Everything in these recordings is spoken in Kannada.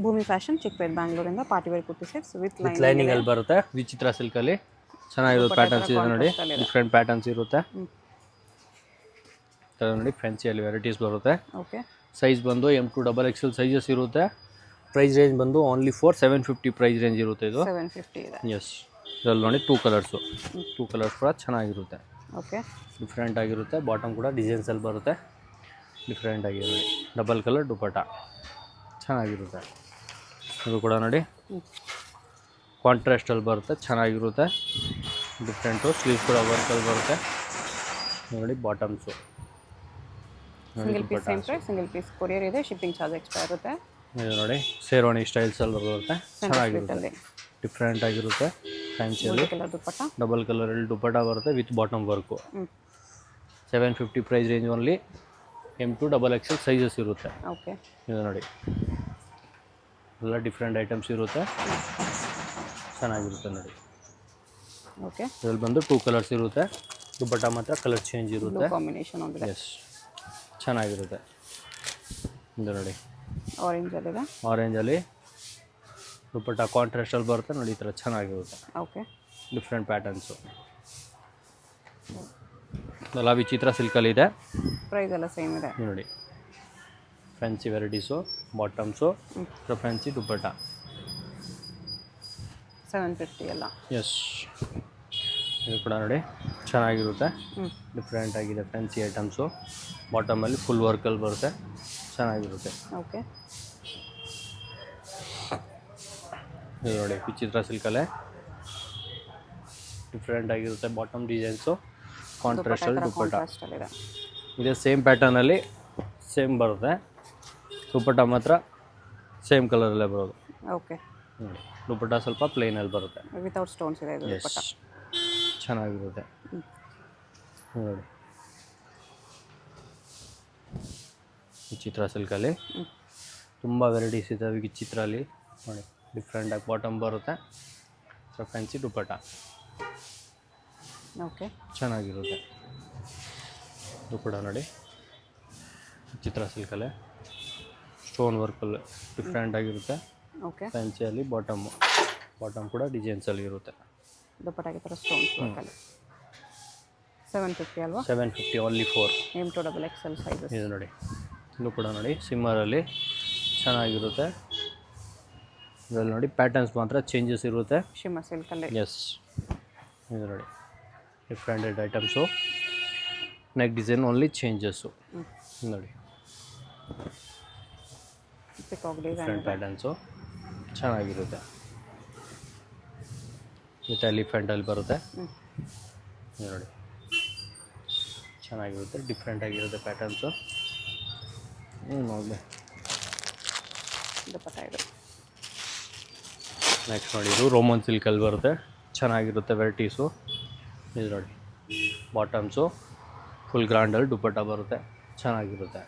ಭೂಮಿ ಫ್ಯಾಷನ್ ಚಿಕ್ಕಪೇಟೆ ಬ್ಯಾಂಗ್ಳೂರಿಂದ party wear kurti sets with lining ಅಲ್ಲಿ ಬರುತ್ತೆ ವಿಚಿತ್ರ ಸಿಲ್ಕಲ್ಲಿ ಚೆನ್ನಾಗಿರೋ ಪ್ಯಾಟರ್ನ್ಸ್ ಇದೆ ನೋಡಿ ಡಿಫ್ರೆಂಟ್ ಪ್ಯಾಟರ್ನ್ಸ್ ಇರುತ್ತೆ ನೋಡಿ ಫ್ಯಾನ್ಸಿಯಲ್ಲಿ ವೆರೈಟೀಸ್ ಬರುತ್ತೆ ಓಕೆ ಸೈಜ್ ಬಂದು M2 XXL ಸೈಜಸ್ ಇರುತ್ತೆ ಪ್ರೈಸ್ ರೇಂಜ್ ಬಂದು ಓನ್ಲಿ ಫಾರ್ 750 ಪ್ರೈಸ್ ರೇಂಜ್ ಇರುತ್ತೆ ಇದು 750 ಇದೆ ಎಸ್ ಇದರಲ್ಲಿ ನೋಡಿ ಟೂ ಕಲರ್ಸ್ ಕೂಡ ಚೆನ್ನಾಗಿರುತ್ತೆ ಓಕೆ ಡಿಫ್ರೆಂಟ್ ಆಗಿರುತ್ತೆ ಬಾಟಮ್ ಕೂಡ ಡಿಸೈನ್ಸಲ್ಲಿ ಬರುತ್ತೆ ಡಿಫ್ರೆಂಟ್ ಆಗಿದೆ ನೋಡಿ ಡಬಲ್ ಕಲರ್ ದುಪಟ್ಟ ಚೆನ್ನಾಗಿರುತ್ತೆ ಇದು ಕೂಡ ನೋಡಿ ಕಾಂಟ್ರಾಸ್ಟಲ್ಲಿ ಬರುತ್ತೆ ಚೆನ್ನಾಗಿರುತ್ತೆ ಡಿಫ್ರೆಂಟು ಸ್ಲೀವ್ಸ್ ಕೂಡ ವರ್ಕಲ್ಲಿ ಬರುತ್ತೆ ನೋಡಿ bottoms single piece same price single piece courier ಇದೆ ಶಿಪ್ಪಿಂಗ್ ಚಾರ್ಜ್ ಎಕ್ಸ್ಟ್ರಾ ಇರುತ್ತೆ ಇದು ನೋಡಿ ಶೇರ್ವಾಣಿ ಸ್ಟೈಲ್ಸಲ್ಲಿ ಬರುತ್ತೆ ಚೆನ್ನಾಗಿರುತ್ತೆ ಡಿಫ್ರೆಂಟ್ ಆಗಿರುತ್ತೆ ಫ್ಯಾನ್ಸಿಯಲ್ಲಿ ಕಲರ್ ದುಪಟ್ಟ ಡಬಲ್ ಕಲರಲ್ಲಿ ದುಪಟ್ಟ ಬರುತ್ತೆ with bottom work 750 price range only M2 XXL sizes ಇರುತ್ತೆ ಓಕೆ ಇದು ನೋಡಿ ಎಲ್ಲ ಡಿಫ್ರೆಂಟ್ ಐಟಮ್ಸ್ ಇರುತ್ತೆ ಚೆನ್ನಾಗಿರುತ್ತೆ ನೋಡಿ ಓಕೆ ಇದರಲ್ಲಿ ಬಂದು ಟೂ ಕಲರ್ಸ್ ಇರುತ್ತೆ ದುಪಟ್ಟ ಮಾತ್ರ ಕಲರ್ ಚೇಂಜ್ ಇರುತ್ತೆ ಕಾಂಬಿನೇಷನ್ ಒಂದು ಎಸ್ ಚೆನ್ನಾಗಿರುತ್ತೆ ಇದು ನೋಡಿ ಆರೆಂಜಲ್ಲಿದೆ ಆರೆಂಜಲ್ಲಿ ದುಪಟ್ಟ ಕಾಂಟ್ರಾಸ್ಟಲ್ಲಿ ಬರುತ್ತೆ ನೋಡಿ ಈ ಥರ ಚೆನ್ನಾಗಿರುತ್ತೆ ಓಕೆ ಡಿಫ್ರೆಂಟ್ ಪ್ಯಾಟರ್ನ್ಸು ಎಲ್ಲ ವಿಚಿತ್ರ ಸಿಲ್ಕಲ್ಲಿದೆ ಪ್ರೈಸ್ ಎಲ್ಲ ಸೇಮ್ ಇದೆ ನೋಡಿ ಫ್ಯಾನ್ಸಿ ವೆರೈಟೀಸು ಬಾಟಮ್ಸು ಫ್ಯಾನ್ಸಿ ದುಪಟ್ಟ 750 ಎಲ್ಲ ಎಸ್ ಇದು ಕೂಡ ನೋಡಿ ಚೆನ್ನಾಗಿರುತ್ತೆ ಡಿಫ್ರೆಂಟ್ ಆಗಿದೆ ಫ್ಯಾನ್ಸಿ ಐಟಮ್ಸು ಬಾಟಮಲ್ಲಿ ಫುಲ್ ವರ್ಕಲ್ಲಿ ಬರುತ್ತೆ ಚೆನ್ನಾಗಿರುತ್ತೆ ಓಕೆ ಇದು ನೋಡಿ ವಿಚಿತ್ರ ಸಿಲ್ಕಲ್ಲೇ ಡಿಫ್ರೆಂಟ್ ಆಗಿರುತ್ತೆ ಬಾಟಮ್ ಡಿಸೈನ್ಸು ಕಾಂಟ್ರಾಸ್ಟಲ್ಲಿ ದುಪಟ್ಟ ಇದೇ ಸೇಮ್ ಪ್ಯಾಟರ್ನಲ್ಲಿ ಸೇಮ್ ಬರುತ್ತೆ ದುಪಟ್ಟ ಮಾತ್ರ ಸೇಮ್ ಕಲರಲ್ಲೇ ಬರೋದು ಓಕೆ ನೋಡಿ ದುಪಟ್ಟ ಸ್ವಲ್ಪ ಪ್ಲೇನಲ್ಲಿ ಬರುತ್ತೆ ವಿತೌಟ್ ಸ್ಟೋನ್ಸ್ ಇದೆ ಇದು ದುಪಟ್ಟ ಚೆನ್ನಾಗಿರುತ್ತೆ ನೋಡಿ ವಿಚಿತ್ರ ಸಿಲ್ಕಲ್ಲಿ ತುಂಬ ವೆರೈಟೀಸ್ ಇದ್ದಾವೆ ವಿಚಿತ್ರಲ್ಲಿ ನೋಡಿ ಡಿಫ್ರೆಂಟಾಗಿ ಬಾಟಮ್ ಬರುತ್ತೆ ಫ್ಯಾನ್ಸಿ ದುಪಟ್ಟ ಓಕೆ ಚೆನ್ನಾಗಿರುತ್ತೆ ಇದು ಕೂಡ ನೋಡಿ ವಿಚಿತ್ರ ಸಿಲ್ಕಲ್ಲೇ ಸ್ಟೋನ್ ವರ್ಕಲ್ಲಿ ಡಿಫ್ರೆಂಟ್ ಆಗಿರುತ್ತೆ ಓಕೆ ಫ್ಯಾನ್ಸಿಯಲ್ಲಿ ಬಾಟಮ್ ಕೂಡ ಡಿಸೈನ್ಸಲ್ಲಿ ಇರುತ್ತೆ ದುಪಟ್ಟಾಗೆ ಥರ ಸ್ಟೋನ್ಸ್ ವರ್ಕಲ್ಲಿ 750 ಅಲ್ವಾ 750 only four M2 XXL sizes ಇದು ನೋಡಿ ಇದು ಕೂಡ ನೋಡಿ ಸಿಮ್ಮರಲ್ಲಿ ಚೆನ್ನಾಗಿರುತ್ತೆ ಇದರಲ್ಲಿ ನೋಡಿ ಪ್ಯಾಟರ್ನ್ಸ್ ಮಾತ್ರ ಚೇಂಜಸ್ ಇರುತ್ತೆ ಶಿಮ್ಮ ಸಿಲ್ಕಲ್ಲಿ ಎಸ್ ಇದು ನೋಡಿ ಡಿಫ್ರೆಂಟೆಡ್ items neck design only changes ನೋಡಿ ಡಿಫ್ರೆಂಟ್ ಪ್ಯಾಟರ್ನ್ಸು ಚೆನ್ನಾಗಿರುತ್ತೆ ವಿತ್ ಎಲಿಫೆಂಟಲ್ಲಿ ಬರುತ್ತೆ ಇದು ನೋಡಿ ಚೆನ್ನಾಗಿರುತ್ತೆ ಡಿಫ್ರೆಂಟ್ ಆಗಿರುತ್ತೆ ಪ್ಯಾಟರ್ನ್ಸು ನೋಡಿ ದುಪಟ್ಟ ಇದು ನೆಕ್ಸ್ಟ್ ನೋಡಿ ಇದು ರೋಮನ್ ಸಿಲ್ಕಲ್ಲಿ ಬರುತ್ತೆ ಚೆನ್ನಾಗಿರುತ್ತೆ ವೆರೈಟೀಸು ಇದು ನೋಡಿ ಬಾಟಮ್ಸು ಫುಲ್ ಗ್ರ್ಯಾಂಡಲ್ಲಿ ದುಪಟ್ಟ ಬರುತ್ತೆ ಚೆನ್ನಾಗಿರುತ್ತೆ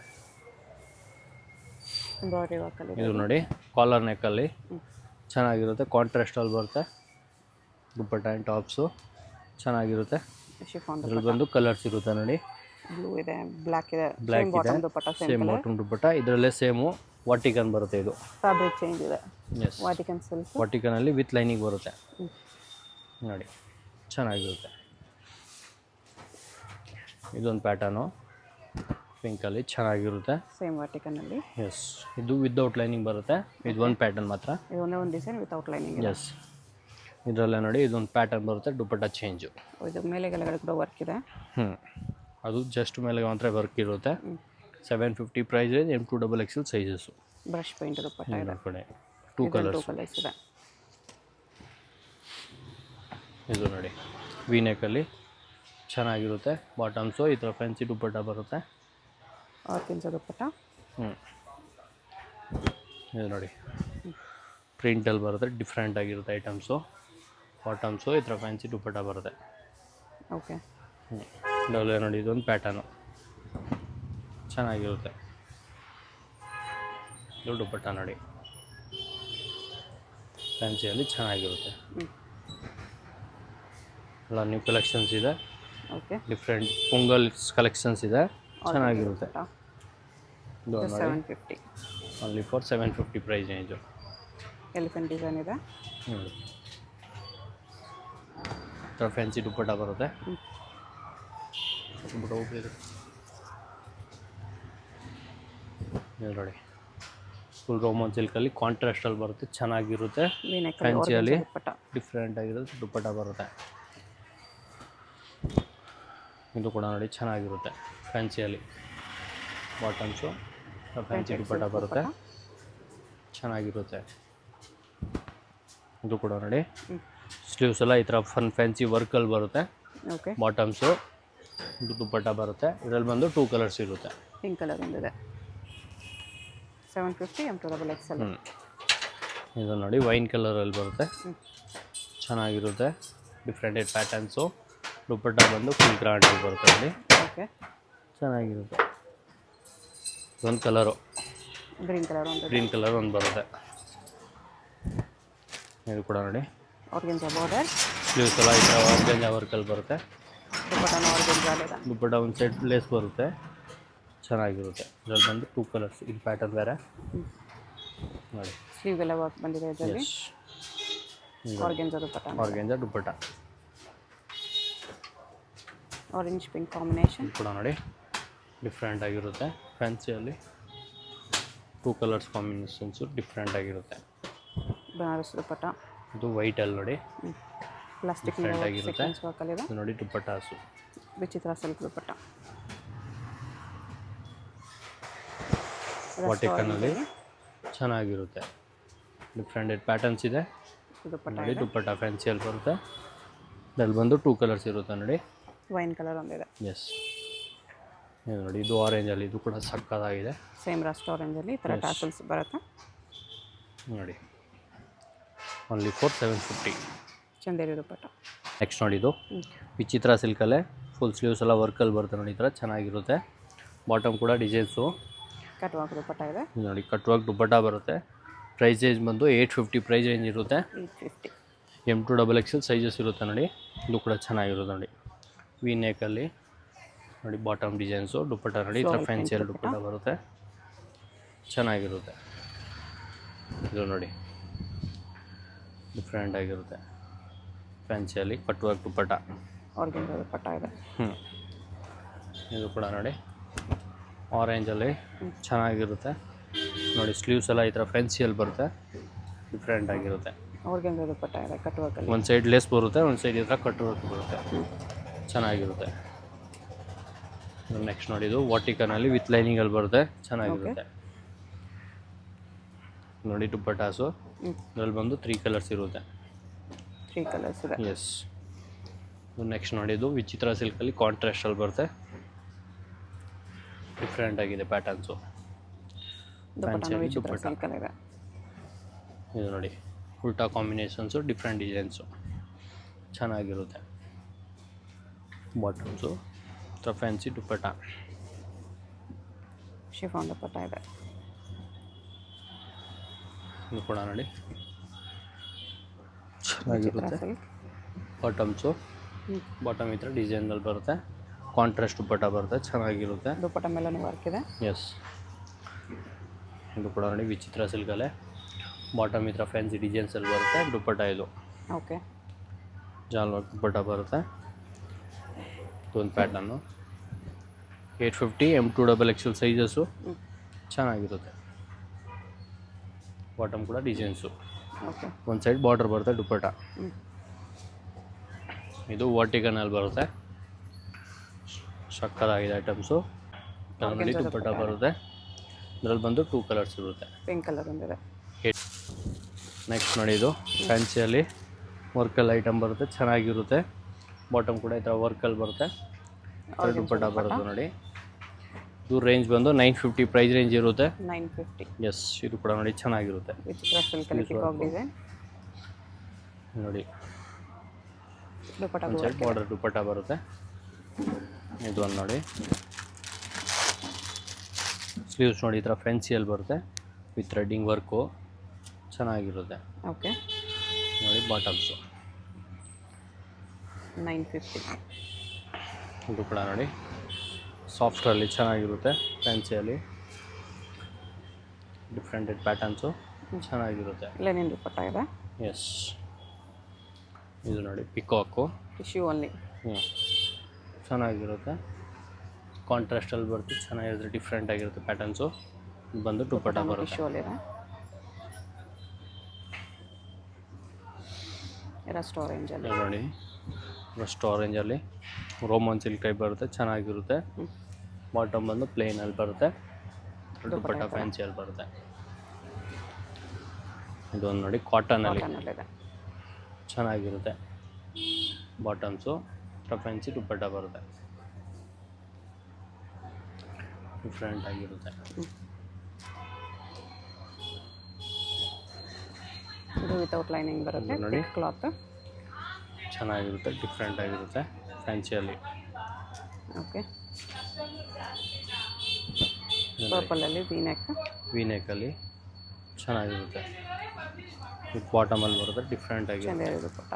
ಎಂಬ್ರಾಯ್ಡ್ರಿ ವರ್ಕಲ್ಲಿ ಇದು ನೋಡಿ ಕಾಲರ್ ನೆಕ್ಕಲ್ಲಿ ಚೆನ್ನಾಗಿರುತ್ತೆ ಕಾಂಟ್ರಾಸ್ಟಲ್ಲಿ ಬರುತ್ತೆ ದುಪಟ್ಟ ಆ್ಯಂಡ್ ಟಾಪ್ಸು ಚೆನ್ನಾಗಿರುತ್ತೆ ಶಿಫಾನ್ ಇದ್ರಲ್ಲಿ ಬಂದು ಕಲರ್ಸ್ ಇರುತ್ತೆ ನೋಡಿ ಬ್ಲೂ ಇದೆ ಬ್ಲ್ಯಾಕ್ ಇದೆ ಬ್ಲ್ಯಾಕ್ ಇದೆ ದುಪಟ್ಟ ಸೇಮ್ ಬಾಟಮ್ ದುಪಟ್ಟ ಇದರಲ್ಲೇ ಸೇಮು ವಾಟಿಕನ್ ಬರುತ್ತೆ ಇದು ಫ್ಯಾಬ್ರಿಕ್ ಚೇಂಜ್ ಇದೆ ಎಸ್ ವಾಟಿಕನ್ ಸಿಲ್ಕ್ ವಾಟಿಕನಲ್ಲಿ ವಿತ್ ಲೈನಿಂಗ್ ಬರುತ್ತೆ ನೋಡಿ ಚೆನ್ನಾಗಿರುತ್ತೆ ಇದೊಂದು ಪ್ಯಾಟರ್ನು ಪಿಂಕಲ್ಲಿ ಚೆನ್ನಾಗಿರುತ್ತೆ ಸೇಮ್ ವಾಟಿಕನಲ್ಲಿ ಎಸ್ ಇದು ವಿದೌಟ್ ಲೈನಿಂಗ್ ಬರುತ್ತೆ ಇದು ಒಂದು ಪ್ಯಾಟರ್ನ್ ಮಾತ್ರ ಇದು ಒಂದೇ ಒಂದು ಡಿಸೈನ್ ವಿತೌಟ್ ಲೈನಿಂಗ್ ಎಸ್ ಇದರಲ್ಲೇ ನೋಡಿ ಇದೊಂದು ಪ್ಯಾಟರ್ನ್ ಬರುತ್ತೆ ದುಪಟ್ಟ ಚೇಂಜು ಇದು ಮೇಲೆ ಕೆಳಗಡೆ ಕೂಡ ವರ್ಕ್ ಇದೆ ಅದು ಜಸ್ಟ್ ಮೇಲೆ ಮಾತ್ರ ವರ್ಕ್ ಇರುತ್ತೆ 750 price range M2 XXL sizes brush paint dupatta ಇದೆ ಕಡೆ ಟೂ ಕಲರ್ಸ್ ಇದೆ ಇದು ನೋಡಿ ವಿ ನೆಕ್ಕಲ್ಲಿ ಚೆನ್ನಾಗಿರುತ್ತೆ ಬಾಟಮ್ಸು ಈ ಥರ ಫ್ಯಾನ್ಸಿ ದುಪಟ್ಟ ಬರುತ್ತೆ ಆರ್ಕಿನ್ಸ್ ದುಪಟ್ಟ ಇದು ನೋಡಿ ಪ್ರಿಂಟಲ್ಲಿ ಬರುತ್ತೆ ಡಿಫ್ರೆಂಟ್ ಆಗಿರುತ್ತೆ ಐಟಮ್ಸು ಬಾಟಮ್ಸು ಈ ಥರ ಫ್ಯಾನ್ಸಿ ದುಪಟ್ಟ ಬರುತ್ತೆ ಓಕೆ ಡಬಲ್ ನೋಡಿ ಇದೊಂದು ಪ್ಯಾಟರ್ನು ಚೆನ್ನಾಗಿರುತ್ತೆ ಇದು ದುಪಟ್ಟ ನೋಡಿ ಫ್ಯಾನ್ಸಿಯಲ್ಲಿ ಚೆನ್ನಾಗಿರುತ್ತೆ ಎಲ್ಲ ನ್ಯೂ ಕಲೆಕ್ಷನ್ಸ್ ಇದೆ ಓಕೆ ಡಿಫ್ರೆಂಟ್ ಪೊಂಗಲ್ ಕಲೆಕ್ಷನ್ಸ್ ಇದೆ ಚೆನ್ನಾಗಿರುತ್ತೆ ಇದು ನೋಡಿ 750 only for 750 price range elephant design ಇದೆ. ನೋಡಿ ಥರ ಫ್ಯಾನ್ಸಿ ದುಪ್ಪಟ್ಟ ಬರುತ್ತೆ. ದುಪ್ಪಟ್ಟ ಹೋಗ್ಬೋದು ನೋಡಿ, ಫುಲ್ ರೋಮನ್ ಸಿಲ್ಕಲ್ಲಿ ಕಾಂಟ್ರಾಸ್ಟಲ್ಲಿ ಬರುತ್ತೆ, ಚೆನ್ನಾಗಿರುತ್ತೆ. ಫ್ಯಾನ್ಸಿಯಲ್ಲಿ ಡಿಫ್ರೆಂಟ್ ಆಗಿರುತ್ತೆ ದುಪ್ಪಟ್ಟ ಬರುತ್ತೆ. ಇದು ಕೂಡ ನೋಡಿ ಚೆನ್ನಾಗಿರುತ್ತೆ ಫ್ಯಾನ್ಸಿಯಲ್ಲಿ. ಬಾಟಮ್ಸು ಫ್ಯಾನ್ಸಿ ದುಪ್ಪಟ್ಟ ಬರುತ್ತೆ, ಚೆನ್ನಾಗಿರುತ್ತೆ. ಇದು ಕೂಡ ನೋಡಿ ಸ್ಲೀವ್ಸ್ ಎಲ್ಲ ಈ ಥರ ಫ್ಯಾನ್ಸಿ ವರ್ಕಲ್ಲಿ ಬರುತ್ತೆ. ಓಕೆ, ಬಾಟಮ್ಸು ಇದು ದುಪ್ಪಟ್ಟ ಬರುತ್ತೆ. ಇದರಲ್ಲಿ ಬಂದು 2 ಕಲರ್ಸ್ ಇರುತ್ತೆ. ಪಿಂಕ್ ಕಲರ್ ಒಂದಿದೆ 750 M2XL. ಇದು ನೋಡಿ ವೈನ್ ಕಲರಲ್ಲಿ ಬರುತ್ತೆ, ಚೆನ್ನಾಗಿರುತ್ತೆ. ಡಿಫ್ರೆಂಟೆಡ್ ಪ್ಯಾಟರ್ನ್ಸು. ದುಪ್ಪಟ್ಟ ಬಂದು ಫುಲ್ ಗ್ರ್ಯಾಂಡಾಗಿ ಬರುತ್ತೆ ಅಲ್ಲಿ. ಓಕೆ, ಚೆನ್ನಾಗಿರುತ್ತೆ. ಒಂದು ಕಲರು ಗ್ರೀನ್ ಕಲರ್ ಒಂದು ಬರುತ್ತೆ. ಇದು ಕೂಡ ನೋಡಿ ಆರ್ಗೆಂಜಾ ಬಾರ್ಡರ್. ಸ್ಲೀವ್ಸ್ ಎಲ್ಲ ಈ ಥರ ಆರ್ಗೆಂಜಾ ವರ್ಕಲ್ಲಿ ಬರುತ್ತೆ. ದುಪ್ಪಟ್ಟ ಒಂದು ಸೈಡ್ ಲೇಸ್ ಬರುತ್ತೆ, ಚೆನ್ನಾಗಿರುತ್ತೆ. ಇದರಲ್ಲಿ ಬಂದು 2 ಕಲರ್ಸ್. ಇದು ಪ್ಯಾಟರ್ನ್ ಬೇರೆ ನೋಡಿ. ಸ್ಲೀವ್ ಎಲ್ಲ ವರ್ಕ್ ಬಂದಿದೆ ಇದರಲ್ಲಿ. ಆರ್ಗೆಂಜಾ ದುಪ್ಪಟ್ಟ ಆರೆಂಜ್ ಪಿಂಕ್ ಕಾಂಬಿನೇಷನ್ ಕೂಡ ನೋಡಿ ಡಿಫ್ರೆಂಟ್ ಆಗಿರುತ್ತೆ. ಫ್ಯಾನ್ಸಿಯಲ್ಲಿ 2 ಕಲರ್ಸ್ ಕಾಂಬಿನೇಷನ್ಸು ಡಿಫ್ರೆಂಟ್ ಆಗಿರುತ್ತೆ. ಬನಾರಸ್ ದುಪ್ಪಟ್ಟ. ಇದು ವೈಟಲ್ಲಿ ನೋಡಿ ಪ್ಲಾಸ್ಟಿಕ್ ಆಗಿರುತ್ತೆ ನೋಡಿ. ದುಪ್ಪಟ್ಟಾಸು ವಿಚಿತ್ರ ಸಿಲ್ಕ್ ದುಪ್ಪಟ್ಟ. ವಾಟಿಕನಲ್ಲಿ ಚೆನ್ನಾಗಿರುತ್ತೆ. ಡಿಫ್ರೆಂಟೆಡ್ ಪ್ಯಾಟರ್ನ್ಸ್ ಇದೆ ನೋಡಿ. ದುಪ್ಪಟ್ಟ ಫ್ಯಾನ್ಸಿಯಲ್ಲಿ ಬರುತ್ತೆ. ಇದರಲ್ಲಿ ಬಂದು 2 ಕಲರ್ಸ್ ಇರುತ್ತೆ ನೋಡಿ. ವೈನ್ ಕಲರ್ ಒಂದಿದೆ. ಎಸ್, ಇದು ನೋಡಿ ಇದು ಆರೆಂಜಲ್ಲಿ. ಇದು ಕೂಡ ಸಕ್ಕತ್ತಾಗಿದೆ. ಸೇಮ್ ರಸ್ಟ್ ಆರೆಂಜಲ್ಲಿ ಈ ಥರ ಟ್ಯಾಸಲ್ಸ್ ಬರುತ್ತೆ ನೋಡಿ. Only for 750. Chanderi dupatta. Next ನೋಡಿ ಇದು ವಿಚಿತ್ರ ಸಿಲ್ಕಲ್ಲೇ ಫುಲ್ ಸ್ಲೀವ್ಸ್ ಎಲ್ಲ ವರ್ಕಲ್ಲಿ ಬರುತ್ತೆ ನೋಡಿ. ಈ ಥರ ಚೆನ್ನಾಗಿರುತ್ತೆ. ಬಾಟಮ್ ಕೂಡ ಡಿಸೈನ್ಸು ಕಟ್ ವರ್ಕ್ ದುಪ್ಪಟ್ಟ ಇದೆ ನೋಡಿ. ಕಟ್ ವರ್ಕ್ ದುಪ್ಪಟ್ಟ ಬರುತ್ತೆ. ಪ್ರೈಸ್ ರೇಂಜ್ ಬಂದು 850 ಪ್ರೈಸ್ ರೇಂಜ್ ಇರುತ್ತೆ. 850 M2XL ಸೈಜಸ್ ಇರುತ್ತೆ ನೋಡಿ. ಇದು ಕೂಡ ಚೆನ್ನಾಗಿರುತ್ತೆ ನೋಡಿ. ವಿ ನೆಕಲ್ಲಿ ನೋಡಿ ಬಾಟಮ್ ಡಿಸೈನ್ಸು. ದುಪ್ಪಟ್ಟ ನೋಡಿ ಈ ಥರ ಫ್ಯಾನ್ಸಿಯಲ್ಲಿ ದುಪ್ಪಟ್ಟ ಬರುತ್ತೆ, ಚೆನ್ನಾಗಿರುತ್ತೆ. ಇದು ನೋಡಿ ಡಿಫ್ರೆಂಟ್ ಆಗಿರುತ್ತೆ. ಫ್ಯಾನ್ಸಿಯಲ್ಲಿ ಕಟ್ ವರ್ಕ್ ದುಪ್ಪಟ್ಟ. ಆರ್ಗೆಂಜಾ ದುಪ್ಪಟ್ಟ ಇದೆ. ಇದು ಕೂಡ ನೋಡಿ ಆರೆಂಜಲ್ಲಿ ಚೆನ್ನಾಗಿರುತ್ತೆ ನೋಡಿ. ಸ್ಲೀವ್ಸ್ ಎಲ್ಲ ಈ ಥರ ಫ್ಯಾನ್ಸಿಯಲ್ಲಿ ಬರುತ್ತೆ, ಡಿಫ್ರೆಂಟ್ ಆಗಿರುತ್ತೆ. ಆರ್ಗೆಂಜಾ ದುಪ್ಪಟ್ಟ ಇದೆ ಕಟ್ ವರ್ಕಲ್ಲಿ. ಒಂದು ಸೈಡ್ ಲೇಸ್ ಬರುತ್ತೆ, ಒಂದು ಸೈಡ್ ಈ ಥರ ಕಟ್ ವರ್ಕ್ ಬರುತ್ತೆ, ಚೆನ್ನಾಗಿರುತ್ತೆ. ನೆಕ್ಸ್ಟ್ ನೋಡಿ ಇದು ವಾಟಿಕನಲ್ಲಿ ವಿತ್ ಲೈನಿಂಗಲ್ಲಿ ಬರುತ್ತೆ, ಚೆನ್ನಾಗಿರುತ್ತೆ ನೋಡಿ. ದುಪ್ಪಟ್ಟಾಸು ಇದರಲ್ಲಿ ಬಂದು 3 ಕಲರ್ಸ್ ಇರುತ್ತೆ. 3 ಕಲರ್ಸ್ ಇದೆ. ಎಸ್. ನೆಕ್ಸ್ಟ್ ನೋಡಿ ಇದು ವಿಚಿತ್ರ ಸಿಲ್ಕಲ್ಲಿ ಕಾಂಟ್ರಾಸ್ಟಲ್ಲಿ ಬರುತ್ತೆ, ಡಿಫ್ರೆಂಟ್ ಆಗಿದೆ ಪ್ಯಾಟರ್ನ್ಸು. ಇದು ನೋಡಿ ಉಲ್ಟಾ ಕಾಂಬಿನೇಷನ್ಸು, ಡಿಫ್ರೆಂಟ್ ಡಿಸೈನ್ಸು, ಚೆನ್ನಾಗಿರುತ್ತೆ. ಬಾಟಮ್ಸು ಫ್ಯಾನ್ಸಿ ದುಪ್ಪಟ್ಟ. ಶಿಫಾನ್ ದುಪ್ಪಟ್ಟ ಇದೆ. ಇದು ಕೂಡ ನೋಡಿ ಚೆನ್ನಾಗಿರುತ್ತೆ. ಬಾಟಮ್ಸು ಬಾಟಮ್ ಈ ಥರ ಡಿಸೈನಲ್ಲಿ ಬರುತ್ತೆ. ಕಾಂಟ್ರಾಸ್ಟ್ ದುಪ್ಪಟ್ಟ ಬರುತ್ತೆ, ಚೆನ್ನಾಗಿರುತ್ತೆ. ದುಪ್ಪಟ್ಟ ಮೇಲೆ ವರ್ಕ್ ಇದೆ. ಎಸ್. ಇದು ಕೂಡ ನೋಡಿ ವಿಚಿತ್ರ ಸಿಲ್ಕಲ್ಲೇ ಬಾಟಮ್ ಈ ಥರ ಫ್ಯಾನ್ಸಿ ಡಿಸೈನ್ಸಲ್ಲಿ ಬರುತ್ತೆ. ದುಪ್ಪಟ್ಟ ಇದು ಓಕೆ, ಜಾಲ್ ವರ್ಕ್ ದುಪ್ಪಟ್ಟ ಬರುತ್ತೆ. ಒಂದು ಪ್ಯಾಟರ್ನು 850 M2XL ಸೈಜಸ್ಸು, ಚೆನ್ನಾಗಿರುತ್ತೆ. ಬಾಟಮ್ ಕೂಡ ಡಿಸೈನ್ಸು. ಓಕೆ, ಒಂದು ಸೈಡ್ ಬಾರ್ಡರ್ ಬರುತ್ತೆ ದುಪ್ಪಟ್ಟ. ಇದು ವರ್ಟಿಕನಲ್ಲಿ ಬರುತ್ತೆ, ಸಕ್ಕತ್ತಾಗಿದೆ ಐಟಮ್ಸು. ನೋಡಿ ದುಪ್ಪಟ್ಟ ಬರುತ್ತೆ. ಇದರಲ್ಲಿ ಬಂದು 2 ಕಲರ್ಸ್ ಇರುತ್ತೆ. ಪಿಂಕ್ ಕಲರ್ ಒಂದಿದೆ. ನೆಕ್ಸ್ಟ್ ನೋಡಿ ಇದು ಫ್ಯಾನ್ಸಿಯಲ್ಲಿ ವರ್ಕಲ್ಲಿ ಐಟಮ್ ಬರುತ್ತೆ, ಚೆನ್ನಾಗಿರುತ್ತೆ. ಬಾಟಮ್ ಕೂಡ ಈ ಥರ ವರ್ಕಲ್ಲಿ ಬರುತ್ತೆ. ದುಪ್ಪಟ್ಟ ಬರುತ್ತೆ ನೋಡಿ. ಇದು ರೇಂಜ್ ಬಂದು 950 ಪ್ರೈಸ್ ರೇಂಜ್ ಇರುತ್ತೆ. 950. ಎಸ್. ಇದು ಕೂಡ ನೋಡಿ ಚೆನ್ನಾಗಿರುತ್ತೆ. ವಿಚಿತ್ರ ಸಿಲ್ಕಲ್ಲಿ ಪಿಕಾಕ್ ಡಿಸೈನ್ ನೋಡಿ. ದುಪ್ಪಟ್ಟ ಸೈಡ್ ಬಾರ್ಡರ್ ದುಪ್ಪಟ್ಟ ಬರುತ್ತೆ. ಇದು ಒಂದು ನೋಡಿ ಸ್ಲೀವ್ಸ್ ನೋಡಿ ಈ ಥರ ಫ್ಯಾನ್ಸಿಯಲ್ಲಿ ಬರುತ್ತೆ ವಿತ್ ಥ್ರೆಡ್ಡಿಂಗ್ ವರ್ಕು, ಚೆನ್ನಾಗಿರುತ್ತೆ. ಓಕೆ, ನೋಡಿ ಬಾಟಮ್ಸು 950. ಇದು ಕೂಡ ನೋಡಿ ಸಾಫ್ಟಲ್ಲಿ ಚೆನ್ನಾಗಿರುತ್ತೆ. ಫ್ಯಾನ್ಸಿಯಲ್ಲಿ ಡಿಫ್ರೆಂಟೆಡ್ ಪ್ಯಾಟರ್ನ್ಸು. ಚೆನ್ನಾಗಿರುತ್ತೆ. ಲೆನಿನ್ ದುಪ್ಪಟ್ಟ ಇದೆ. ಎಸ್, ಇದು ನೋಡಿ ಪಿಕಾಕು. Tissue only. ಚೆನ್ನಾಗಿರುತ್ತೆ. ಕಾಂಟ್ರಾಸ್ಟಲ್ಲಿ ಬರುತ್ತೆ, ಚೆನ್ನಾಗಿರುತ್ತೆ, ಡಿಫ್ರೆಂಟ್ ಆಗಿರುತ್ತೆ ಪ್ಯಾಟರ್ನ್ಸು. ಬಂದು ದುಪ್ಪಟ್ಟ ಬರುತ್ತೆ. ಟಿಶ್ಯೂ ಅಲ್ಲಿ ಇದೆ. ರಸ್ಟ್ ಆರೆಂಜಲ್ಲಿ ನೋಡಿ, ರಸ್ಟ್ ಆರೆಂಜಲ್ಲಿ ರೋಮನ್ ಸಿಲ್ಕ್ ಟೈಪ್ ಬರುತ್ತೆ, ಚೆನ್ನಾಗಿರುತ್ತೆ. ಬಾಟಮ್ ಬಂದು ಪ್ಲೇನಲ್ಲಿ ಬರುತ್ತೆ, ದುಪ್ಪಟ್ಟ ಫ್ಯಾನ್ಸಿಯಲ್ಲಿ ಬರುತ್ತೆ. ಇದೊಂದು ನೋಡಿ ಕಾಟನಲ್ಲಿ ಇದೆ. ಚೆನ್ನಾಗಿರುತ್ತೆ. ಬಾಟಮ್ಸು ಫ್ಯಾನ್ಸಿ ದುಪ್ಪಟ್ಟ ಬರುತ್ತೆ, ಡಿಫ್ರೆಂಟ್ ಆಗಿರುತ್ತೆ. ಇದು ವಿತೌಟ್ ಲೈನಿಂಗ್ ಬರುತ್ತೆ. ನೋಡಿ ಕ್ಲಾತ್ ಚೆನ್ನಾಗಿರುತ್ತೆ, ಡಿಫ್ರೆಂಟ್ ಆಗಿರುತ್ತೆ ಫ್ಯಾನ್ಸಿಯಲ್ಲಿ. ಓಕೆ, ಪರ್ಪಲಲ್ಲಿ ವೀನೆಕಲ್ಲಿ ಚೆನ್ನಾಗಿರುತ್ತೆ. ವಿತ್ ಬಾಟಮಲ್ಲಿ ಬರುತ್ತೆ, ಡಿಫ್ರೆಂಟ್ ಆಗಿರುತ್ತೆ. ದುಪ್ಪಟ್ಟ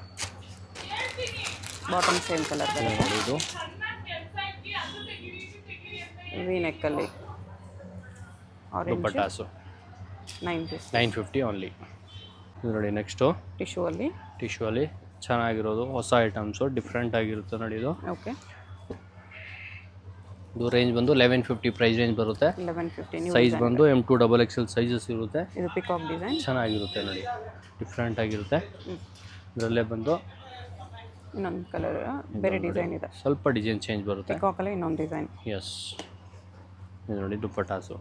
ಬಾಟಮ್ ಸೇಮ್ ಕಲರ್ ಬರುತ್ತೆ. ನೋಡಿ ಇದು ವೀನೆಕ್ಕಲ್ಲಿ ಆರೆಂಜ್ ದುಪ್ಪಟ್ಟಾಸು 950 ಓನ್ಲಿ. ಇದು ನೋಡಿ ನೆಕ್ಸ್ಟು ಟಿಶ್ಯೂ ಅಲ್ಲಿ ಚೆನ್ನಾಗಿರೋದು ಹೊಸ ಐಟಮ್ಸು, ಡಿಫ್ರೆಂಟ್ ಆಗಿರುತ್ತೆ ನೋಡಿ ಇದು. ಓಕೆ, ಇದು ರೇಂಜ್ ಬಂದು 1150 ಪ್ರೈಸ್ ರೇಂಜ್ ಬರುತ್ತೆ. 1150. ಸೈಜ್ ಬಂದು M2 XXL ಸೈಜಸ್ ಇರುತ್ತೆ. ಇದು ಪಿಕಾಕ್ ಡಿಸೈನ್ ಚೆನ್ನಾಗಿರುತ್ತೆ ನೋಡಿ, ಡಿಫ್ರೆಂಟ್ ಆಗಿರುತ್ತೆ. ಇದರಲ್ಲೇ ಬಂದು ಇನ್ನೊಂದು ಕಲರ್ ಬೇರೆ ಡಿಸೈನ್ ಇದೆ, ಸ್ವಲ್ಪ ಡಿಸೈನ್ ಚೇಂಜ್ ಬರುತ್ತೆ. ಪಿಕಾಕಲ್ಲಿ ಇನ್ನೊಂದು ಡಿಸೈನ್. ಎಸ್, ಇದು ನೋಡಿ ದುಪ್ಪಟ್ಟಾಸು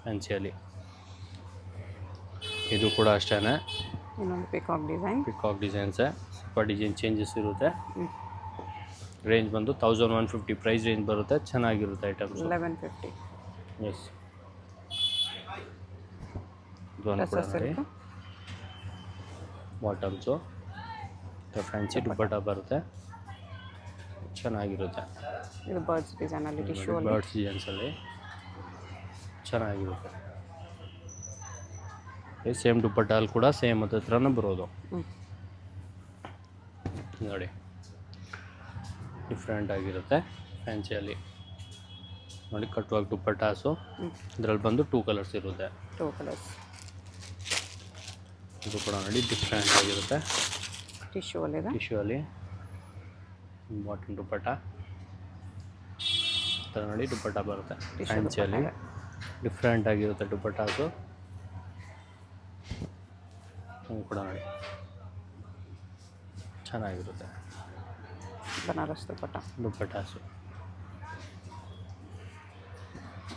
ಫ್ಯಾನ್ಸಿಯಲ್ಲಿ. ಇದು ಕೂಡ ಅಷ್ಟೇ, ಇನ್ನೊಂದು ಪಿಕಾಕ್ ಡಿಸೈನ್ಸೇ, ಸ್ವಲ್ಪ ಡಿಸೈನ್ ಚೇಂಜಸ್ ಇರುತ್ತೆ. ರೇಂಜ್ ಬಂದು 1150 ಪ್ರೈಸ್ ರೇಂಜ್ ಬರುತ್ತೆ, ಚೆನ್ನಾಗಿರುತ್ತೆ ಐಟಮ್ಸ್. 1150. ಎಸ್, ಇದೊಂದು ಕೂಡ ನೋಡಿ ಬಾಟಮ್ಸು ಫ್ಯಾನ್ಸಿ ದುಪ್ಪಟ್ಟ ಬರುತ್ತೆ, ಚೆನ್ನಾಗಿರುತ್ತೆ. ಇದು ಬರ್ಡ್ಸ್ ಡಿಸೈನಲ್ಲಿ ಟಿಶ್ಯೂ ಬರ್ಡ್ಸ್ ಡಿಸೈನ್ಸಲ್ಲಿ ಚೆನ್ನಾಗಿರುತ್ತೆ. ಸೇಮ್ ದುಪ್ಪಟ್ಟಲ್ಲಿ ಕೂಡ ಸೇಮ್ ಅದ್ರ ಹತ್ರನೇ ಬರೋದು ನೋಡಿ, ಡಿಫ್ರೆಂಟ್ ಆಗಿರುತ್ತೆ ಫ್ಯಾನ್ಸಿಯಲ್ಲಿ. ನೋಡಿ ಕಟ್ಟುವಾಗ ದುಪ್ಪಟ್ಟಾಸು, ಇದರಲ್ಲಿ ಬಂದು 2 ಕಲರ್ಸ್ ಇರುತ್ತೆ. 2 ಕಲರ್ಸ್. ಇದು ಕೂಡ ನೋಡಿ ಡಿಫ್ರೆಂಟ್ ಆಗಿರುತ್ತೆ. ಟಿಶ್ಯೂ ಅಲ್ಲಿ ಬಾಟಮ್ ದುಪ್ಪಟ್ಟ ಥರ ನೋಡಿ ದುಪ್ಪಟ್ಟ ಬರುತ್ತೆ ಫ್ಯಾನ್ಸಿಯಲ್ಲಿ, ಡಿಫ್ರೆಂಟ್ ಆಗಿರುತ್ತೆ ದುಪ್ಪಟ್ಟಾಸು. ಕೂಡ ನೋಡಿ ಚೆನ್ನಾಗಿರುತ್ತೆ. ಬನಾರಸ್ ದುಪ್ಪಟ್ಟಾಸು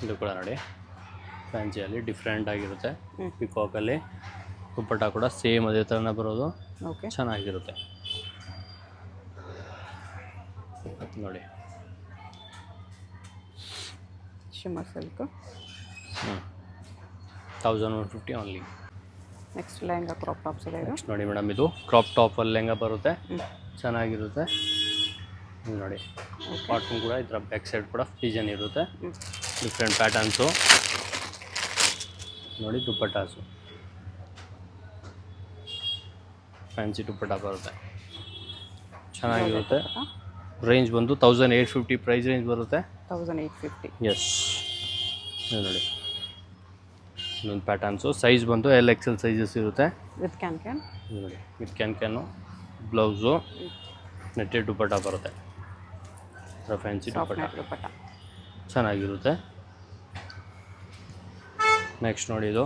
ಇದು ಕೂಡ ನೋಡಿ ಫ್ಯಾನ್ಸಿಯಲ್ಲಿ ಡಿಫ್ರೆಂಟ್ ಆಗಿರುತ್ತೆ. ಪಿಕಾಕಲ್ಲಿ ದುಪ್ಪಟ್ಟ ಕೂಡ ಸೇಮ್ ಅದೇ ಥರನೇ ಬರೋದು, ಚೆನ್ನಾಗಿರುತ್ತೆ ನೋಡಿ. Shimmer silk 1150 only. Next lehenga crop tops ಇದೆ. ನೆಕ್ಸ್ಟ್ ನೋಡಿ ಮೇಡಮ್, ಇದು ಕ್ರಾಪ್ ಟಾಪಲ್ಲಿ ಲೆಹಂಗಾ ಬರುತ್ತೆ, ಚೆನ್ನಾಗಿರುತ್ತೆ. ಇದು ನೋಡಿ ಕಾಟನ್ ಕೂಡ ಈ ಥರ ಬ್ಯಾಕ್ ಸೈಡ್ ಕೂಡ ಡಿಸೈನ್ ಇರುತ್ತೆ, ಡಿಫ್ರೆಂಟ್ ಪ್ಯಾಟರ್ನ್ಸು. ನೋಡಿ ದುಪ್ಪಟ್ಟಾಸು ಫ್ಯಾನ್ಸಿ ದುಪ್ಪಟ್ಟ ಬರುತ್ತೆ, ಚೆನ್ನಾಗಿರುತ್ತೆ. ರೇಂಜ್ ಬಂದು 1850 ಪ್ರೈಸ್ ರೇಂಜ್ ಬರುತ್ತೆ. 1850. ಎಸ್, ಇದು ನೋಡಿ ಇನ್ನೊಂದು ಪ್ಯಾಟರ್ನ್ಸು. ಸೈಜ್ ಬಂದು LXL ಸೈಜಸ್ ಇರುತ್ತೆ. ವಿತ್ ಕ್ಯಾನ್ ನೋಡಿ, ವಿತ್ ಕ್ಯಾನು ಬ್ಲೌಸು, ನೆಟ್ಟೆಡ್ ದುಪ್ಪಟ್ಟ ಬರುತ್ತೆ, ಫ್ಯಾನ್ಸಿ ದುಪ್ಪಟ್ಟ ಚೆನ್ನಾಗಿರುತ್ತೆ. ನೆಕ್ಸ್ಟ್ ನೋಡಿ ಇದು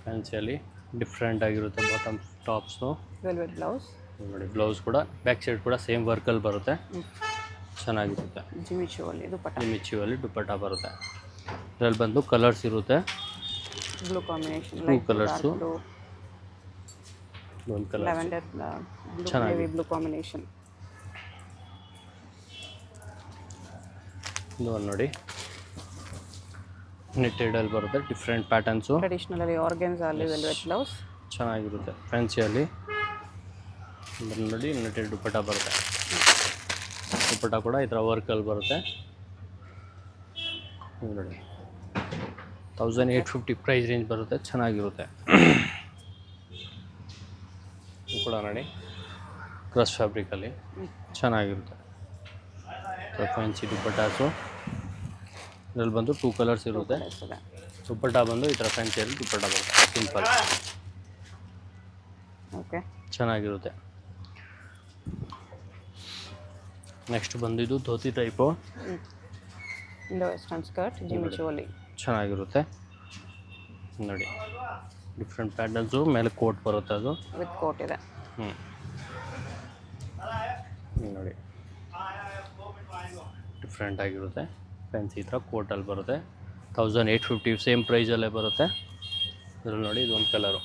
ಫ್ಯಾನ್ಸಿಯಲ್ಲಿ ಡಿಫ್ರೆಂಟ್ ಆಗಿರುತ್ತೆ. Bottom tops, velvet blouse. ನೋಡಿ ಬ್ಲೌಸ್ ಕೂಡ ಬ್ಯಾಕ್ ಸೈಡ್ ಕೂಡ ಸೇಮ್ ವರ್ಕಲ್ಲಿ ಬರುತ್ತೆ, ಚೆನ್ನಾಗಿರುತ್ತೆ. ಜಿಮಿಚುವಲ್ಲಿ ದುಪ್ಪಟ್ಟ ಬರುತ್ತೆ. ಇದರಲ್ಲಿ ಬಂದು ಕಲರ್ಸ್ ಇರುತ್ತೆ, ಬ್ಲೂ ಕಾಂಬಿನೇಷನ್, 2 ಕಲರ್ಸು, ಒಂದು ಕಲರ್ ಲ್ಯಾವೆಂಡರ್ ಚೆನ್ನಾಗಿ ಬ್ಲೂ ಕಾಂಬಿನೇಷನ್. ಇದು ನೋಡಿ ನೆಟ್ಟೆಡಲ್ಲಿ ಬರುತ್ತೆ, ಡಿಫ್ರೆಂಟ್ ಪ್ಯಾಟರ್ನ್ಸು. ಟ್ರೆಡಿಷನಲಿ ಆರ್ಗೆನ್ಸಾ ಅಲ್ಲಿ ವೆಲ್ವೆಟ್ ಬ್ಲೌಸ್ ಚೆನ್ನಾಗಿರುತ್ತೆ ಫ್ಯಾನ್ಸಿಯಲ್ಲಿ. ನೋಡಿ ನೆಟ್ಟೆಡ್ ದುಪ್ಪಟ್ಟ ಬರುತ್ತೆ, ದುಪ್ಪಟ್ಟ ಕೂಡ ಈ ಥರ ವರ್ಕಲ್ಲಿ ಬರುತ್ತೆ. ನೋಡಿ 1850 ಪ್ರೈಸ್ ರೇಂಜ್ ಬರುತ್ತೆ, ಚೆನ್ನಾಗಿರುತ್ತೆ. ಇದು ಕೂಡ ನೋಡಿ ಕ್ರಶ್ ಫ್ಯಾಬ್ರಿಕಲ್ಲಿ ಚೆನ್ನಾಗಿರುತ್ತೆ. ಫ್ಯಾನ್ಸಿ ದುಪ್ಪಟ್ಟಾಸು, ಇದರಲ್ಲಿ ಬಂದು 2 ಕಲರ್ಸ್ ಇರುತ್ತೆ, ದುಪ್ಪಟ್ಟ ಬಂದು ಈ ಥರ ಫ್ಯಾನ್ಸಿಯಲ್ಲಿ ದುಪ್ಪಟ್ಟ ಬರುತ್ತೆ ಸಿಂಪಲ್, ಓಕೆ. ಚೆನ್ನಾಗಿರುತ್ತೆ. ನೆಕ್ಸ್ಟ್ ಬಂದಿದ್ದು dhoti type, Indo western skirt ಜಿಮಿಚುವಲ್ಲಿ ಚೆನ್ನಾಗಿರುತ್ತೆ ನೋಡಿ. ಡಿಫ್ರೆಂಟ್ ಪ್ಯಾಟರ್ನ್ಸು, ಮೇಲೆ ಕೋಟ್ ಬರುತ್ತೆ ಅದು ವಿತ್ ಕೋಟ್ ಇದೆ. ನೋಡಿ ಡಿಫ್ರೆಂಟ್ ಆಗಿರುತ್ತೆ. ಫ್ಯಾನ್ಸಿ ಈ ಥರ ಕೋಟಲ್ಲಿ ಬರುತ್ತೆ. 1850 ಸೇಮ್ ಪ್ರೈಸಲ್ಲೇ ಬರುತ್ತೆ. ಇದರಲ್ಲಿ ನೋಡಿ ಇದೊಂದು ಕಲರು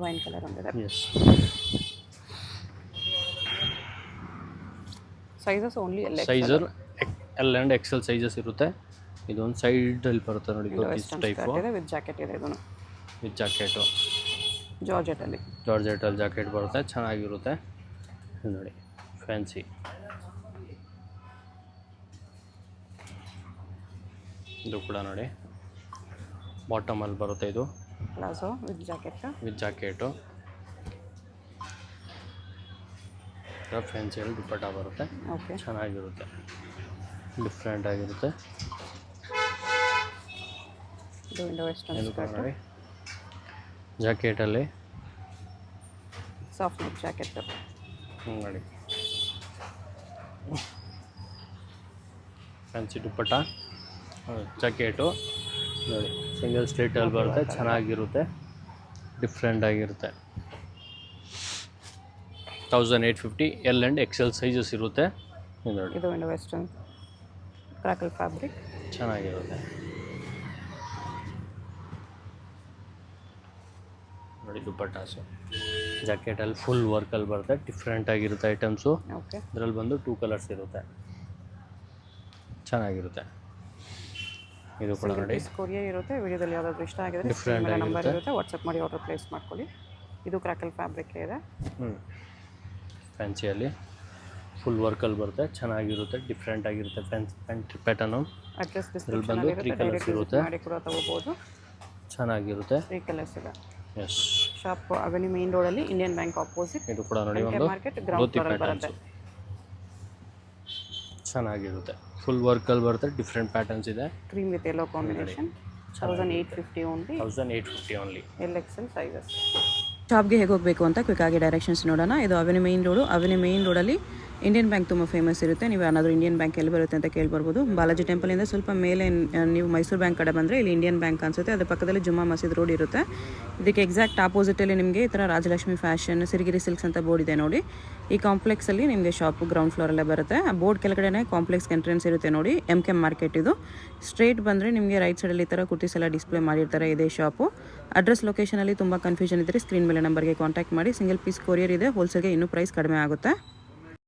ವೈನ್ ಕಲರ್ ಒಂದಿದೆ. S. Sizes only size L and XL sizes ಇರುತ್ತೆ. ಇದೊಂದು ಸೈಡಲ್ಲಿ ಬರುತ್ತೆ ನೋಡಿ ಟೈಪು, ವಿತ್ ಜಾಕೆಟ್ ಇದೆ. ಇದನ್ನು ವಿತ್ ಜಾಕೆಟು ಜಾರ್ಜೆಟಲ್ಲಿ ಜಾಕೆಟ್ ಬರುತ್ತೆ, ಚೆನ್ನಾಗಿರುತ್ತೆ. ಇದು ನೋಡಿ ಫ್ಯಾನ್ಸಿ. ಇದು ಕೂಡ ನೋಡಿ ಬಾಟಮಲ್ಲಿ ಬರುತ್ತೆ. ಇದು ಪ್ಲಾಜೋ ವಿತ್ ಜಾಕೆಟು ಫ್ಯಾನ್ಸಿಯಲ್ಲಿ ದುಪ್ಪಟ್ಟ ಬರುತ್ತೆ. ಓಕೆ, ಚೆನ್ನಾಗಿರುತ್ತೆ, ಡಿಫ್ರೆಂಟ್ ಆಗಿರುತ್ತೆ. ಇದು ಇಂಡೋ ವೆಸ್ಟರ್ನ್ ಇದು ಸ್ಕರ್ಟ್ ನೋಡಿ ಜಾಕೆಟಲ್ಲಿ ಸಾಫ್ಟ್ ನೆಕ್ ಜಾಕೆಟ್ ನೋಡಿ ಫ್ಯಾನ್ಸಿ ದುಪ್ಪಟ್ಟ, ಜಾಕೆಟು ನೋಡಿ ಸಿಂಗಲ್ ಸ್ಲೀಟಲ್ಲಿ ಬರುತ್ತೆ, ಚೆನ್ನಾಗಿರುತ್ತೆ, ಡಿಫ್ರೆಂಟ್ ಆಗಿರುತ್ತೆ. 1850 ಎಲ್ ಆ್ಯಂಡ್ ಎಕ್ಸೆಲ್ ಸೈಜಸ್ ಇರುತ್ತೆ. ನೋಡಿ ಇದು ಇಂಡೋ ವೆಸ್ಟರ್ನ್ ಕ್ರಾಕಲ್ ಫ್ಯಾಬ್ರಿಕ್, ಚೆನ್ನಾಗಿರುತ್ತೆ ನೋಡಿ. ದುಪ್ಪಟ್ಟಾಸು ಜಾಕೆಟಲ್ಲಿ ಫುಲ್ ವರ್ಕಲ್ಲಿ ಬರುತ್ತೆ, ಡಿಫ್ರೆಂಟ್ ಆಗಿರುತ್ತೆ ಐಟಮ್ಸು. ಓಕೆ, ಇದರಲ್ಲಿ ಬಂದು 2 ಕಲರ್ಸ್ ಇರುತ್ತೆ, ಚೆನ್ನಾಗಿರುತ್ತೆ. ಇದು ಕೂಡ ನೋಡಿ ಕೊರಿಯರ್ ಇರುತ್ತೆ. ವಿಡಿಯೋದಲ್ಲಿ ಯಾವ್ದಾದ್ರು ಇಷ್ಟ ಆಗಿದ್ರೆ ಡಿಫ್ರೆಂಟ್ ನಂಬರ್ ಆಗಿರುತ್ತೆ. ಇರುತ್ತೆ, ವಾಟ್ಸಪ್ ಮಾಡಿ ಆರ್ಡರ್ ಪ್ಲೇಸ್ ಮಾಡ್ಕೊಳ್ಳಿ. ಇದು ಕ್ರಾಕಲ್ ಫ್ಯಾಬ್ರಿಕ್ ಇದೆ. ಫ್ಯಾನ್ಸಿಯಲ್ಲಿ ಫುಲ್ ವರ್ಕಲ್ಲಿ ಬರುತ್ತೆ, ಚೆನ್ನಾಗಿರುತ್ತೆ, ಡಿಫ್ರೆಂಟ್ ಆಗಿರುತ್ತೆ. Pant pattern. ಅಡ್ರೆಸ್ ಇದರಲ್ಲಿ ಬಂದು 3 ಕಲರ್ಸ್ ಇರುತ್ತೆ, ಮಾಡಿ ಕೂಡ ತಗೋಬಹುದು. ಚೆನ್ನಾಗಿರುತ್ತೆ. 3 ಕಲರ್ಸ್ ಇದೆ. ಎಸ್. ಶಾಪ್ ಅವೆನ್ಯೂ ಮೇನ್ ರೋಡಲ್ಲಿ ಇಂಡಿಯನ್ ಬ್ಯಾಂಕ್ ಆಪೋಸಿಟ್. ಇದು ಕೂಡ ನೋಡಿ ಒಂದು ಮಾರ್ಕೆಟ್ ಗ್ರೌಂಡ್ ಫ್ಲೋರ್ ಬರುತ್ತೆ. ಚೆನ್ನಾಗಿರುತ್ತೆ, ಫುಲ್ ವರ್ಕಲ್ಲಿ ಬರುತ್ತೆ, ಡಿಫ್ರೆಂಟ್ ಪ್ಯಾಟರ್ನ್ಸ್ ಇದೆ. Cream with yellow combination. 1850 only. 1850 only. LXL sizes. ಶಾಪ್ಗೆ ಹೇಗೆ ಹೋಗಬೇಕು ಅಂತ ಕ್ವಿಕ್ ಆಗಿ ಡೈರೆಕ್ಷನ್ಸ್ ನೋಡೋಣ. ಇದು ಅವೆನ್ಯೂ ಮೇನ್ ರೋಡಲ್ಲಿ ಇಂಡಿಯನ್ ಬ್ಯಾಂಕ್ ತುಂಬ ಫೇಮಸ್ ಇರುತ್ತೆ. ನೀವು ಏನಾದರೂ ಇಂಡಿಯನ್ ಬ್ಯಾಂಕ್ ಎಲ್ಲಿ ಬರುತ್ತೆ ಅಂತ ಕೇಳ್ಬರ್ಬೋದು. ಬಾಲಾಜಿ ಟೆಂಪಲಿಂದ ಸ್ವಲ್ಪ ಮೇಲೆ ನೀವು ಮೈಸೂರು ಬ್ಯಾಂಕ್ ಕಡೆ ಬಂದರೆ ಇಲ್ಲಿ ಇಂಡಿಯನ್ ಬ್ಯಾಂಕ್ ಅನಿಸುತ್ತೆ. ಅದ್ರ ಪಕ್ಕದಲ್ಲಿ ಜುಮ್ಮಾ ಮಸೀದ್ ರೋಡ್ ಇರುತ್ತೆ. ಇದಕ್ಕೆ ಎಕ್ಸಾಕ್ಟ್ ಆಪೋಸಿಟಲ್ಲಿ ನಿಮಗೆ ಈ ಥರ ರಾಜಲಕ್ಷ್ಮಿ ಫ್ಯಾಷನ್, ಸಿರಿಗಿರಿ ಸಿಲ್ಕ್ಸ್ ಅಂತ ಬೋರ್ಡ್ ಇದೆ ನೋಡಿ. ಈ ಕಾಂಪ್ಲೆಕ್ಸಲ್ಲಿ ನಿಮಗೆ ಶಾಪ್ ಗ್ರೌಂಡ್ ಫ್ಲೋರಲ್ಲೇ ಬರುತ್ತೆ. ಆ ಬೋರ್ಡ್ ಕೆಳಗಡೆ ಕಾಂಪ್ಲೆಕ್ಸ್ಗೆ ಎಂಟ್ರೆನ್ಸ್ ಇರುತ್ತೆ ನೋಡಿ. MK ಮಾರ್ಕೆಟ್ ಇದು. ಸ್ಟ್ರೇಟ್ ಬಂದರೆ ನಿಮಗೆ ರೈಟ್ ಸೈಡಲ್ಲಿ ಈ ಥರ ಕುರ್ತೀಸ್ ಎಲ್ಲ ಡಿಸ್ಪ್ಲೇ ಮಾಡಿರ್ತಾರೆ. ಇದೇ ಶಾಪು. ಅಡ್ರೆಸ್ ಲೊಕೇಶನಲ್ಲಿ ತುಂಬ ಕನ್ಫ್ಯೂಷನ್ ಇದ್ದರೆ ಸ್ಕ್ರೀನ್ ಮೇಲೆ ನಂಬರ್ಗೆ ಕಾಂಟ್ಯಾಕ್ಟ್ ಮಾಡಿ. ಸಿಂಗಲ್ ಪೀಸ್ ಕೊರಿಯರ್ ಇದೆ, ಹೋಲ್ಸೇಲ್ಗೆ ಇನ್ನೂ ಪ್ರೈಸ್ ಕಡಿಮೆ ಆಗುತ್ತೆ.